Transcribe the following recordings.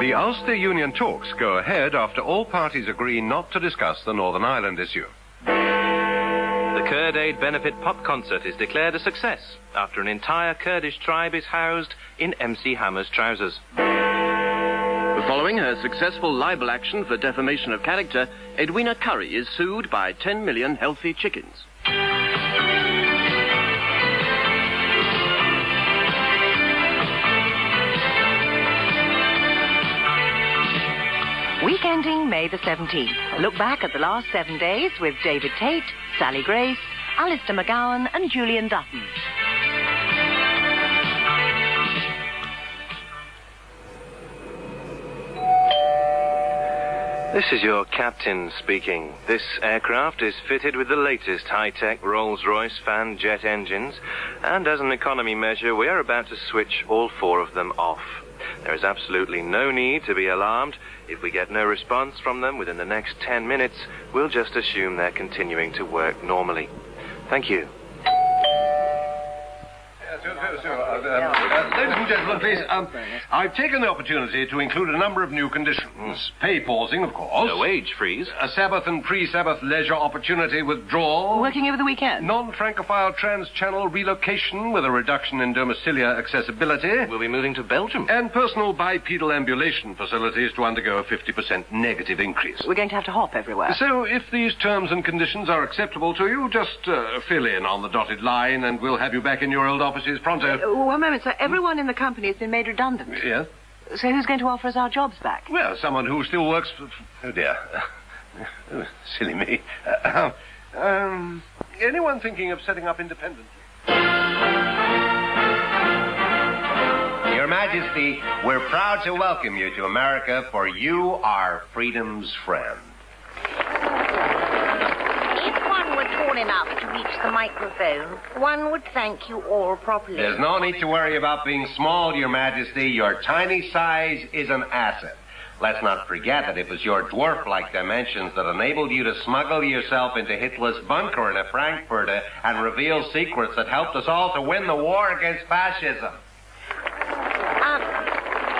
The Ulster Union talks go ahead after all parties agree not to discuss the Northern Ireland issue. The Kurd Aid Benefit Pop Concert is declared a success after an entire Kurdish tribe is housed in MC Hammer's trousers. Following her successful libel action for defamation of character, Edwina Curry is sued by 10 million healthy chickens. Weekending May the 17th. Look back at the last 7 days with David Tate, Sally Grace, Alistair McGowan and Julian Dutton. This is your captain speaking. This aircraft is fitted with the latest high-tech Rolls-Royce fan jet engines, and as an economy measure, we are about to switch all 4 of them off. There is absolutely no need to be alarmed. If we get no response from them within the next 10 minutes, we'll just assume they're continuing to work normally. Thank you. Ladies and gentlemen, please, I've taken the opportunity to include a number of new conditions. Pay pausing, of course. No wage freeze. A Sabbath and pre-Sabbath leisure opportunity withdrawal. Working over the weekend. Non-Francophile trans-channel relocation with a reduction in domiciliar accessibility. We'll be moving to Belgium. And personal bipedal ambulation facilities to undergo a 50% negative increase. We're going to have to hop everywhere. So if these terms and conditions are acceptable to you, just fill in on the dotted line and we'll have you back in your old offices pronto. One moment, sir. Everyone in the company has been made redundant. Yes? So who's going to offer us our jobs back? Well, someone who still works for... Oh, dear. Silly me. Anyone thinking of setting up independently? Your Majesty, we're proud to welcome you to America, for you are freedom's friend. Enough to reach the microphone, one would thank you all properly. There's no need to worry about being small, Your Majesty. Your tiny size is an asset. Let's not forget that it was your dwarf-like dimensions that enabled you to smuggle yourself into Hitler's bunker in Frankfurt and reveal secrets that helped us all to win the war against fascism.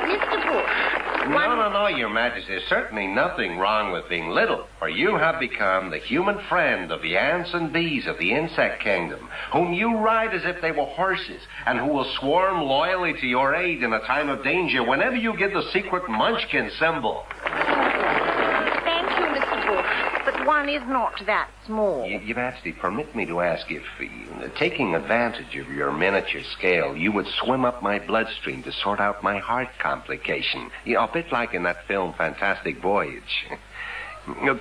Mr. Bush... No, Your Majesty. There's certainly nothing wrong with being little, for you have become the human friend of the ants and bees of the insect kingdom, whom you ride as if they were horses, and who will swarm loyally to your aid in a time of danger whenever you give the secret Munchkin symbol. Thank you, Mr. Bush, but one is not that small. Your Majesty, permit me to ask if, taking advantage of your miniature scale, you would swim up my bloodstream to sort out my heart complication. A bit like in that film, Fantastic Voyage.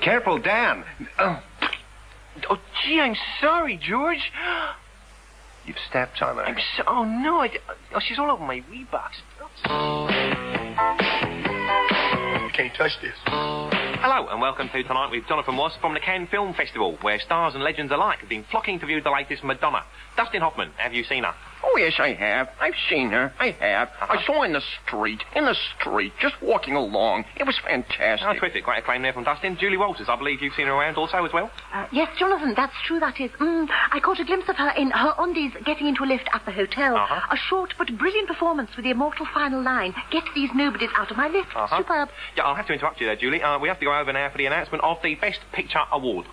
Careful, Dan. Oh, gee, I'm sorry, George. You've stepped on her. Oh, no. She's all over my Reeboks. You can't touch this. Hello and welcome to Tonight with Jonathan Ross from the Cannes Film Festival, where stars and legends alike have been flocking to view the latest Madonna. Dustin Hoffman, have you seen her? Oh, yes, I have. I've seen her. I have. I saw her in the street, just walking along. It was fantastic. Oh, terrific. Great acclaim there from Dustin. Julie Walters, I believe you've seen her around also as well? Yes, Jonathan, that's true, that is. I caught a glimpse of her in her undies getting into a lift at the hotel. A short but brilliant performance with the immortal final line, "Get these nobodies out of my lift." Superb. Yeah, I'll have to interrupt you there, Julie. We have to go over now for the announcement of the Best Picture Award.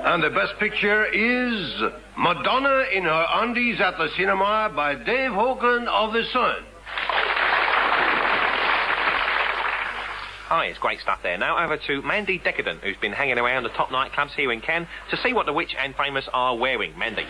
And the best picture is Madonna in her undies at the cinema by Dave Hogan of The Sun. Hi, it's great stuff there. Now over to Mandy Decadent, who's been hanging around the top nightclubs here in Cannes to see what the rich and famous are wearing. Mandy.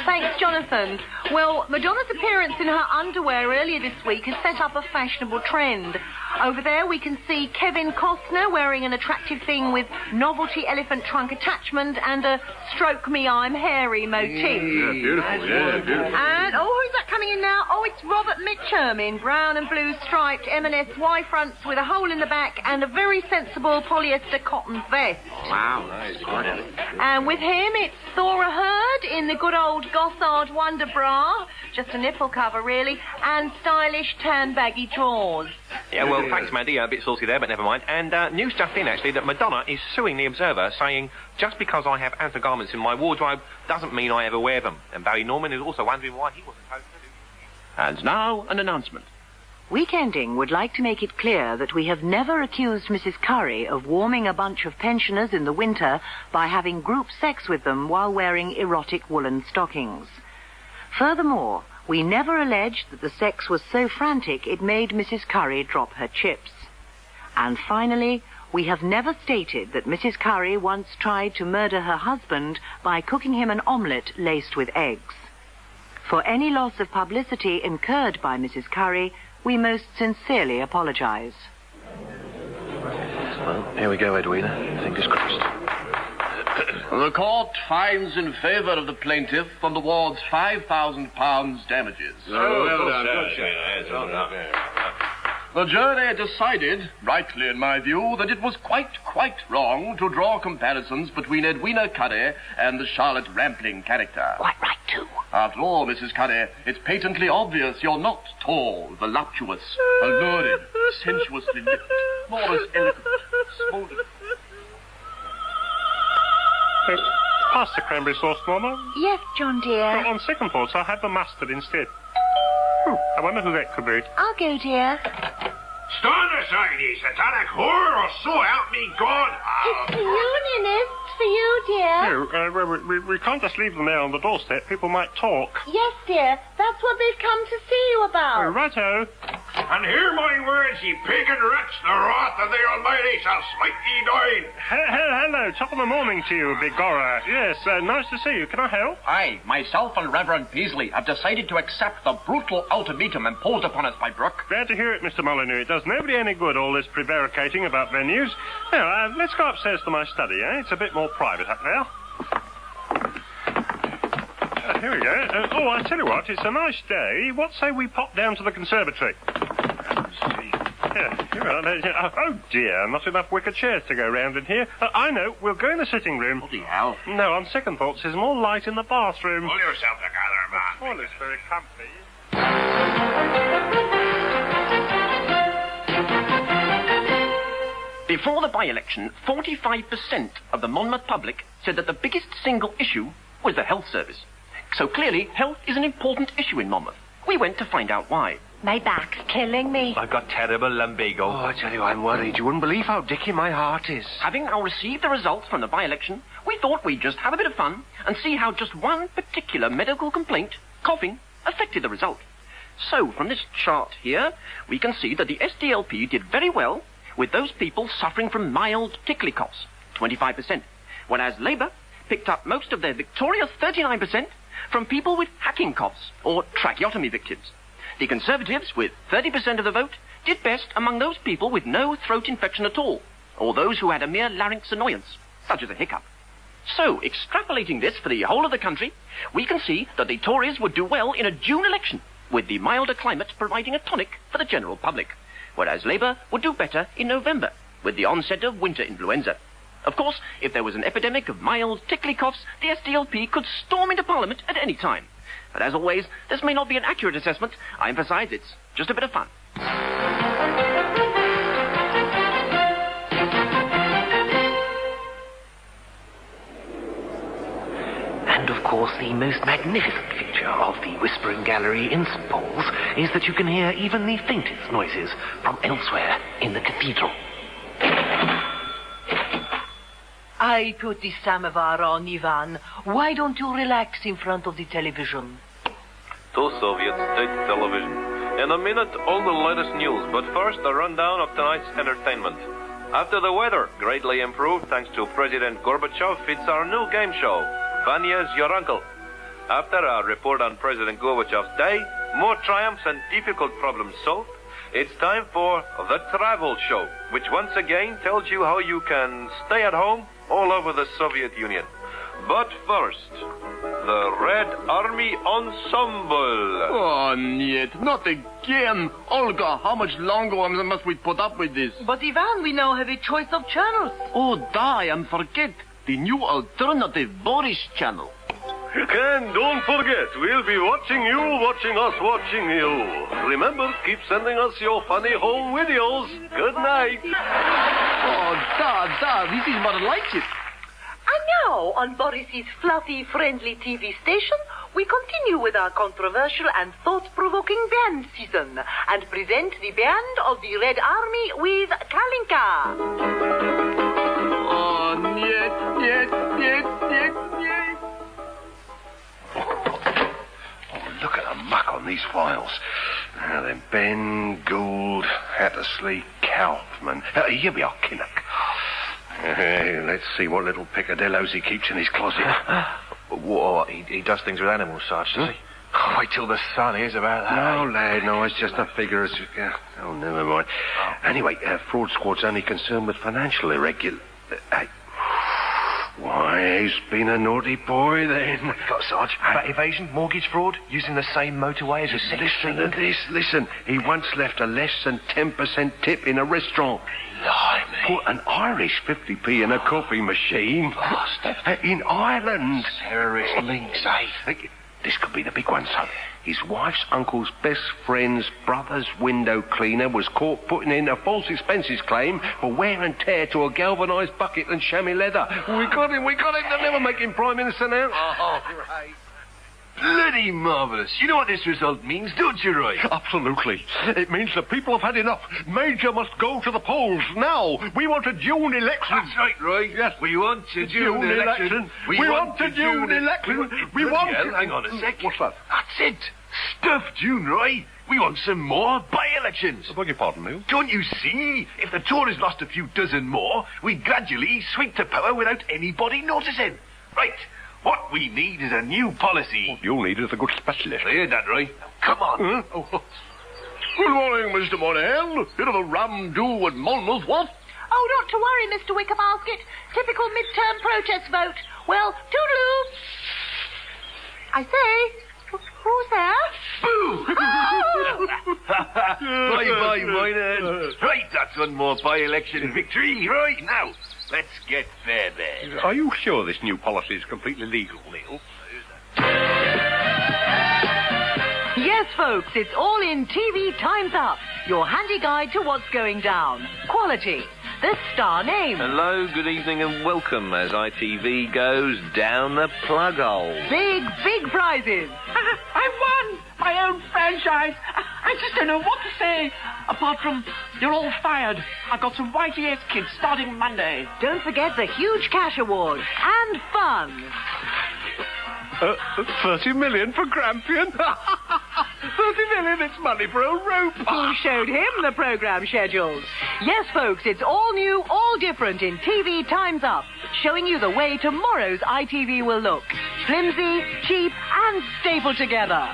Thanks, Jonathan. Well, Madonna's appearance in her underwear earlier this week has set up a fashionable trend. Over there we can see Kevin Costner wearing an attractive thing with novelty elephant trunk attachment and a stroke me I'm hairy motif. Yeah, beautiful. Yeah, beautiful. And, who's that coming in now? Oh, it's Robert Mitchum in brown and blue striped M&S Y-fronts with a hole in the back and a very sensible polyester cotton vest. Wow, nice. And with him, it's Thora Hurd in the good old Gothard Wonder Bra, just a nipple cover, really, and stylish tan baggy drawers. Yeah, well, thanks, Mandy. A bit saucy there, but never mind. And news just in, actually, that Madonna is suing The Observer, saying, just because I have undergarments in my wardrobe doesn't mean I ever wear them. And Barry Norman is also wondering why he wasn't supposed to do it. And now, an announcement. Weekending would like to make it clear that we have never accused Mrs. Curry of warming a bunch of pensioners in the winter by having group sex with them while wearing erotic woolen stockings. Furthermore, we never alleged that the sex was so frantic it made Mrs. Curry drop her chips. And finally, we have never stated that Mrs. Curry once tried to murder her husband by cooking him an omelette laced with eggs. For any loss of publicity incurred by Mrs. Curry, we most sincerely apologize. Well, here we go, Edwina. Fingers crossed. The court finds in favor of the plaintiff and awards £5,000 damages. The jury decided, rightly in my view, that it was quite wrong to draw comparisons between Edwina Curry and the Charlotte Rampling character. Quite right, too. After all, Mrs. Curry, it's patently obvious you're not tall, voluptuous, alluring, sensuously lipped, nor as elegant, smooth. Pass the cranberry sauce, Norma. Yes, John, dear. On second thoughts, I'll have the mustard instead. I wonder who that could be. I'll go, dear. Stand aside, ye satanic whore, or so help me God. It's for you, Ninnis. It's for you, dear. No, we can't just leave them there on the doorstep. People might talk. Yes, dear. That's what they've come to see you about. Righto. And hear my words, ye pagan wretch, the wrath of the Almighty shall smite ye down. Hello, top of the morning to you, Bigorra. Yes, nice to see you. Can I help? I, myself and Reverend Peasley, have decided to accept the brutal ultimatum imposed upon us by Brooke. Glad to hear it, Mr. Molyneux. It does nobody any good, all this prevaricating about venues. Now, let's go upstairs to my study, eh? It's a bit more private up there. Here we go. I tell you what, it's a nice day. What say we pop down to the conservatory? Yeah, here we are. Oh, dear, not enough wicker chairs to go round in here. I know, we'll go in the sitting room. Bloody hell. No, on second thoughts, there's more light in the bathroom. Pull yourself together, man. The toilet's very comfy. Before the by-election, 45% of the Monmouth public said that the biggest single issue was the health service. So clearly, health is an important issue in Monmouth. We went to find out why. My back's killing me. I've got terrible lumbago. Oh, I tell you, I'm worried. You wouldn't believe how dicky my heart is. Having now received the results from the by-election, we thought we'd just have a bit of fun and see how just one particular medical complaint, coughing, affected the result. So, from this chart here, we can see that the SDLP did very well with those people suffering from mild tickly coughs, 25%, whereas Labour picked up most of their victorious 39% from people with hacking coughs or tracheotomy victims. The Conservatives, with 30% of the vote, did best among those people with no throat infection at all, or those who had a mere larynx annoyance, such as a hiccup. So, extrapolating this for the whole of the country, we can see that the Tories would do well in a June election, with the milder climate providing a tonic for the general public, whereas Labour would do better in November, with the onset of winter influenza. Of course, if there was an epidemic of mild tickly coughs, the SDLP could storm into Parliament at any time. But as always, this may not be an accurate assessment. I emphasize it's just a bit of fun. And of course, the most magnificent feature of the Whispering Gallery in St. Paul's is that you can hear even the faintest noises from elsewhere in the cathedral. I put the samovar on, Ivan. Why don't you relax in front of the television? To Soviet State Television. In a minute, all the latest news, but first a rundown of tonight's entertainment. After the weather greatly improved thanks to President Gorbachev, it's our new game show, Vanya's Your Uncle. After a report on President Gorbachev's day, more triumphs and difficult problems solved, it's time for The Travel Show, which once again tells you how you can stay at home all over the Soviet Union. But first, the Red Army Ensemble. Oh, niet, not again. Olga, how much longer must we put up with this? But Ivan, we now have a choice of channels. Oh, die and forget. The new alternative Boris channel. And don't forget, we'll be watching you, watching us, watching you. Remember, keep sending us your funny home videos. Good night. Oh, this is more like it. And now, on Boris's fluffy, friendly TV station, we continue with our controversial and thought-provoking band season and present the band of the Red Army with Kalinka. Oh, niet. Oh, look at the muck on these files. Now then, Ben, Gould, Hattersley, Kaufman. Here we are, Kinnock. Let's see what little peccadillos he keeps in his closet. What? He does things with animals, Sarge, does he? Oh, wait till the son hears about that. No, lad, no, it's just a figure. Oh, never mind. Anyway, fraud squad's only concerned with financial irregular... Why, he's been a naughty boy, then. What you got, Sarge? VAT evasion, mortgage fraud, using the same motorway as a sex Listen scene? to this, listen. He once left a less than 10% tip in a restaurant. Blimey. Put an Irish 50p in a coffee machine. Bastard. In Ireland. Terrorist links, eh? This could be the big one, son. His wife's uncle's best friend's brother's window cleaner was caught putting in a false expenses claim for wear and tear to a galvanised bucket and chamois leather. We got him. They'll never make him Prime Minister now. Oh, great. Bloody marvellous. You know what this result means, don't you, Roy? Absolutely. It means the people have had enough. Major must go to the polls now. We want a June election. That's right, Roy. Yes. We want a June election. We want a June election. We want... Hang on a sec. What's that? That's it. Stuff June, Roy. We want some more by-elections. I beg your pardon, Neil? Don't you see? If the Tories lost a few dozen more, we'd gradually sweep to power without anybody noticing. Right. What we need is a new policy. What you'll need is a good specialist. I heard that, Roy. Come on. Good morning, Mr. Monell. Bit of a ram-do at Monmouth, what? Oh, not to worry, Mr. Wickerbasket. Typical midterm protest vote. Well, toodaloo. I say, who's there? Boo! Bye-bye, miners. Right, that's one more by-election victory. Right, now, let's get fair there. Are you sure this new policy is completely legal, Neil? Yes, folks, it's all in TV Time's Up. Your handy guide to what's going down. Quality. The star name. Hello, good evening and welcome as ITV goes down the plug hole. Big prizes. I won my own franchise. I just don't know what to say. Apart from, you're all fired. I've got some YTS kids starting Monday. Don't forget the huge cash award. And fun. 30 million for Grampian? 30 million, it's money for a rope. Who showed him the programme schedules? Yes, folks, it's all new, all different in TV Time's Up, showing you the way tomorrow's ITV will look. Flimsy, cheap, and stapled together.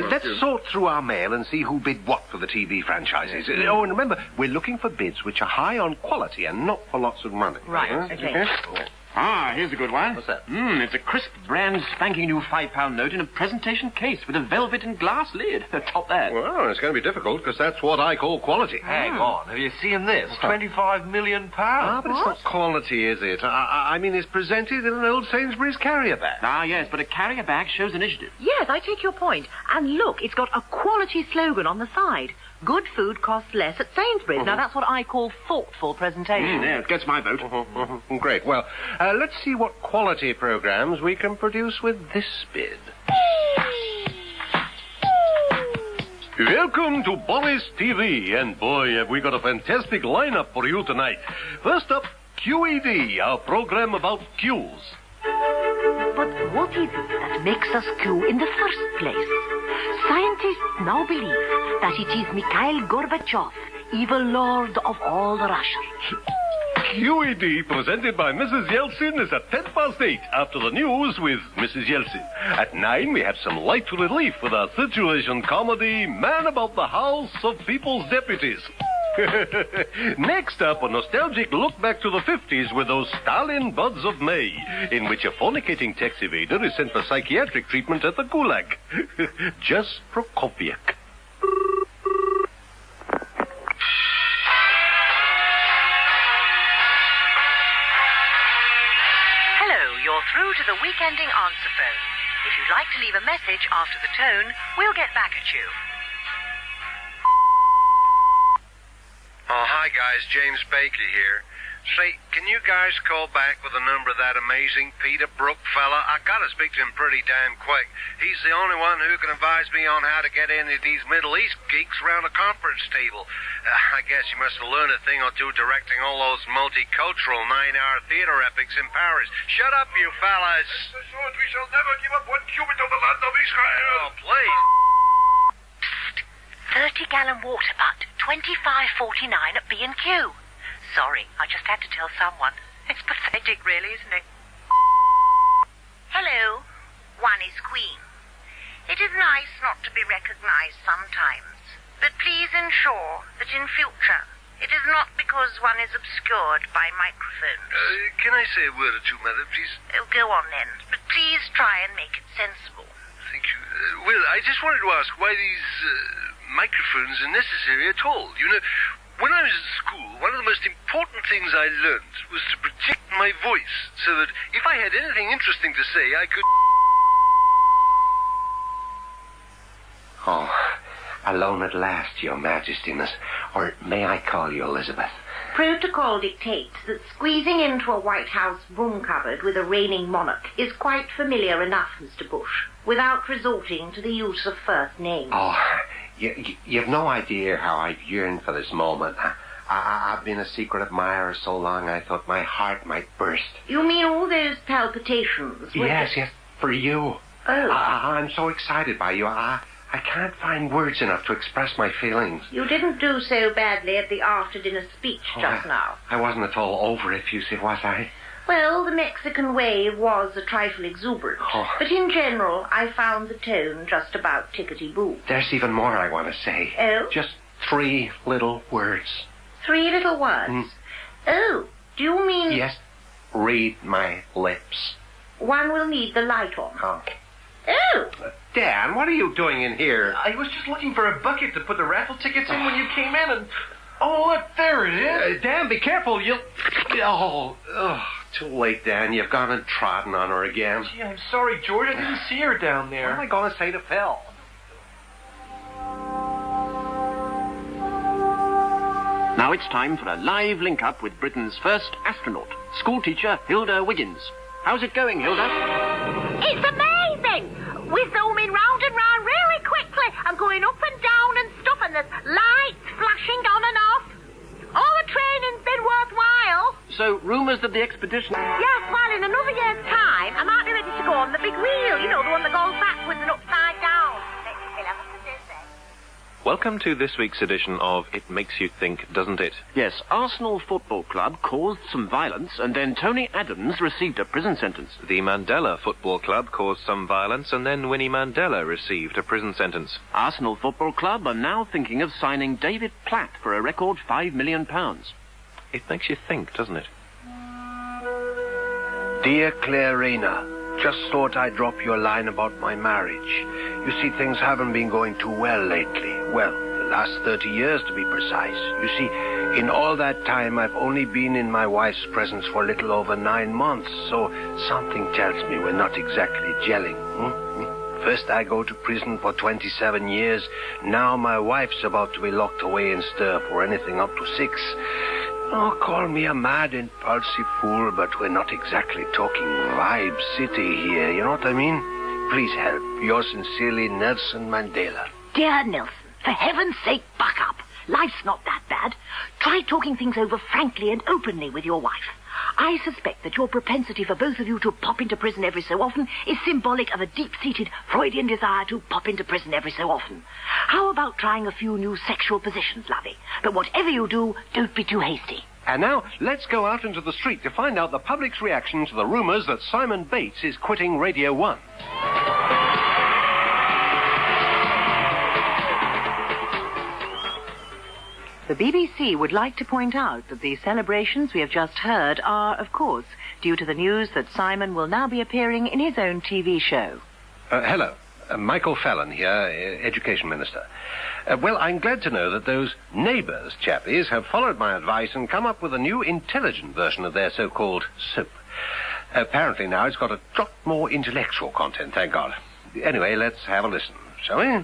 Let's sort through our mail and see who bid what for the TV franchises. Oh, and remember, we're looking for bids which are high on quality and not for lots of money. Right, okay. Ah, here's a good one. What's that? It's a crisp, brand spanking new £5 note in a presentation case with a velvet and glass lid. Top that. Well, it's going to be difficult because that's what I call quality. Hang on, have you seen this? £25 million. Ah, but it's not quality, is it? I mean, it's presented in an old Sainsbury's carrier bag. Ah, yes, but a carrier bag shows initiative. Yes, I take your point. And look, it's got a quality slogan on the side. Good food costs less at Sainsbury's. Now, that's what I call thoughtful presentation. There, it gets my vote. Great. Well, let's see what quality programs we can produce with this bid. Welcome to Boris TV, and boy, have we got a fantastic lineup for you tonight. First up, QED, our program about queues. But what is it that makes us queue in the first place? Scientists now believe that it is Mikhail Gorbachev, evil lord of all Russia. QED, presented by Mrs. Yeltsin, is at 8:10 after the news with Mrs. Yeltsin. At 9, we have some light relief with our situation comedy, Man About the House of People's Deputies. Next up, a nostalgic look back to the 50s with those Stalin Buds of May, in which a fornicating tax evader is sent for psychiatric treatment at the Gulag. Just Prokofiev. Hello, you're through to the weekending answer phone. If you'd like to leave a message after the tone, we'll get back at you. Oh, hi guys, James Baker here. Say, can you guys call back with a number of that amazing Peter Brook fella? I gotta speak to him pretty damn quick. He's the only one who can advise me on how to get any of these Middle East geeks around a conference table. I guess you must have learned a thing or two directing all those multicultural 9-hour theater epics in Paris. Shut up, you fellas. We shall never give up 1 cubit of the land of Israel. Oh, please. 30-gallon water butt, $25.49 at B&Q. Sorry, I just had to tell someone. It's pathetic, really, isn't it? Hello. One is Queen. It is nice not to be recognized sometimes, but please ensure that in future it is not because one is obscured by microphones. Can I say a word or two, Mother, please? Oh, go on then, but please try and make it sensible. Thank you. Well, I just wanted to ask why these microphones are necessary at all. You know, when I was at school, one of the most important things I learned was to project my voice so that if I had anything interesting to say, I could... Oh, alone at last, Your Majestiness. Or may I call you Elizabeth? Protocol dictates that squeezing into a White House broom cupboard with a reigning monarch is quite familiar enough, Mr. Bush, without resorting to the use of first names. Oh, you've no idea how I've yearned for this moment. I've been a secret admirer so long I thought my heart might burst. You mean all those palpitations? Yes, for you. Oh. I'm so excited by you. I can't find words enough to express my feelings. You didn't do so badly at the after-dinner speech just now. I wasn't at all over-effusive, was I? Well, the Mexican wave was a trifle exuberant. Oh. But in general, I found the tone just about tickety-boo. There's even more I want to say. Oh? Just 3 little words. 3 little words? Oh, do you mean... Yes, read my lips. One will need the light on. Oh. Oh! Dan, what are you doing in here? I was just looking for a bucket to put the raffle tickets in when you came in, and... Oh, look, there it is. Dan, be careful. You'll... Oh, too late, Dan. You've gone and trodden on her again. Gee, I'm sorry, George. I didn't see her down there. What am I going to say to Phil? Now it's time for a live link-up with Britain's first astronaut, schoolteacher Hilda Wiggins. How's it going, Hilda? It's amazing! We're zooming round and round really quickly. I'm going up and down and stuff, and there's lights flashing on and off. All the training's been worthwhile. So, rumours that the expedition... Yes, well, in another year's time, I might be ready to go on the big wheel. You know, the one that goes backwards and upside down. Welcome to this week's edition of It Makes You Think, Doesn't It? Yes, Arsenal Football Club caused some violence, and then Tony Adams received a prison sentence. The Mandela Football Club caused some violence, and then Winnie Mandela received a prison sentence. Arsenal Football Club are now thinking of signing David Platt for a record £5 million. It makes you think, doesn't it? Dear Claire Rayner, just thought I'd drop you a line about my marriage. You see, things haven't been going too well lately. Well, the last 30 years to be precise. You see, in all that time, I've only been in my wife's presence for a little over 9 months, so something tells me we're not exactly gelling. First I go to prison for 27 years. Now my wife's about to be locked away in stir for anything up to 6. Oh, call me a mad, impulsive fool, but we're not exactly talking Vibe City here, you know what I mean? Please help. Yours sincerely, Nelson Mandela. Dear Nelson, for heaven's sake, buck up. Life's not that bad. Try talking things over frankly and openly with your wife. I suspect that your propensity for both of you to pop into prison every so often is symbolic of a deep-seated Freudian desire to pop into prison every so often. How about trying a few new sexual positions, lovey? But whatever you do, don't be too hasty. And now, let's go out into the street to find out the public's reaction to the rumours that Simon Bates is quitting Radio 1. The BBC would like to point out that the celebrations we have just heard are, of course, due to the news that Simon will now be appearing in his own TV show. Hello. Michael Fallon here, Education Minister. Well, I'm glad to know that those neighbours chappies have followed my advice and come up with a new intelligent version of their so-called soap. Apparently now it's got a lot more intellectual content, thank God. Anyway, let's have a listen, shall we?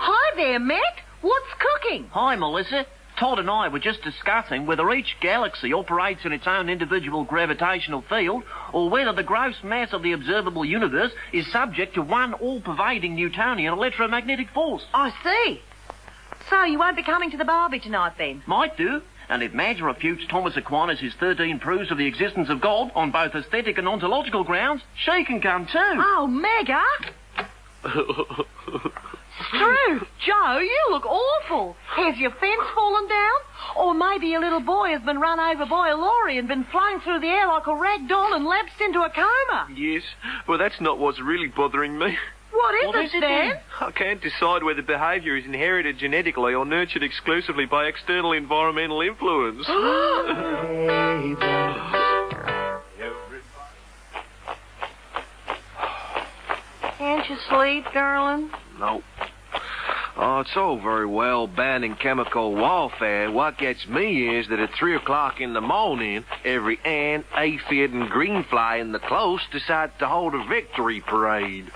Hi there, Matt. What's cooking? Hi, Melissa. Todd and I were just discussing whether each galaxy operates in its own individual gravitational field or whether the gross mass of the observable universe is subject to one all-pervading Newtonian electromagnetic force. I see. So you won't be coming to the barbie tonight, then? Might do. And if Madge refutes Thomas Aquinas' 13 proofs of the existence of God on both aesthetic and ontological grounds, she can come too. Oh, Mega! Drew, Joe, you look awful. Has your fence fallen down? Or maybe a little boy has been run over by a lorry and been flown through the air like a rag doll and lapsed into a coma. Yes, well, that's not what's really bothering me. What is it, Dan? I can't decide whether behaviour is inherited genetically or nurtured exclusively by external environmental influence. Can't you sleep, darling? No. Oh, it's all very well banning chemical warfare. What gets me is that at 3 o'clock in the morning, every ant, aphid, and greenfly in the close decide to hold a victory parade.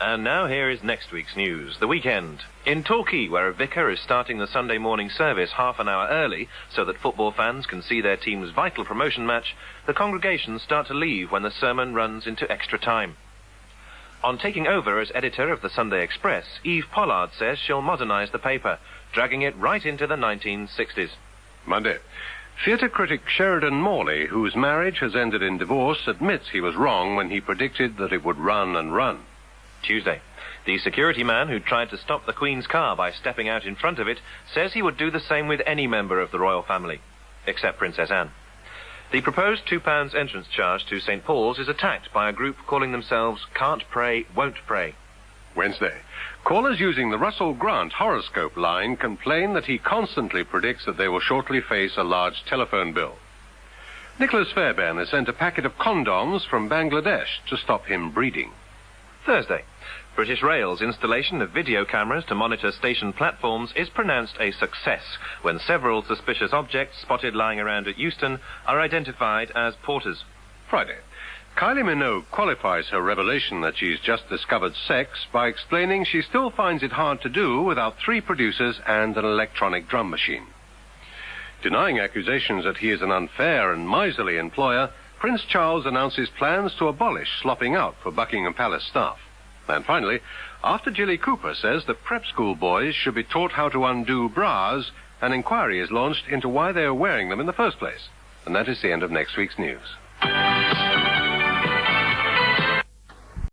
And now here is next week's news. The weekend. In Torquay, where a vicar is starting the Sunday morning service half an hour early so that football fans can see their team's vital promotion match, the congregations start to leave when the sermon runs into extra time. On taking over as editor of the Sunday Express, Eve Pollard says she'll modernise the paper, dragging it right into the 1960s. Monday. Theatre critic Sheridan Morley, whose marriage has ended in divorce, admits he was wrong when he predicted that it would run and run. Tuesday. The security man who tried to stop the Queen's car by stepping out in front of it says he would do the same with any member of the royal family, except Princess Anne. The proposed £2 entrance charge to St. Paul's is attacked by a group calling themselves Can't Pray, Won't Pray. Wednesday. Callers using the Russell Grant horoscope line complain that he constantly predicts that they will shortly face a large telephone bill. Nicholas Fairbairn has sent a packet of condoms from Bangladesh to stop him breeding. Thursday. British Rail's installation of video cameras to monitor station platforms is pronounced a success when several suspicious objects spotted lying around at Euston are identified as porters. Friday. Kylie Minogue qualifies her revelation that she's just discovered sex by explaining she still finds it hard to do without 3 producers and an electronic drum machine. Denying accusations that he is an unfair and miserly employer, Prince Charles announces plans to abolish slopping out for Buckingham Palace staff. And finally, after Jilly Cooper says that prep school boys should be taught how to undo bras, an inquiry is launched into why they are wearing them in the first place. And that is the end of next week's news.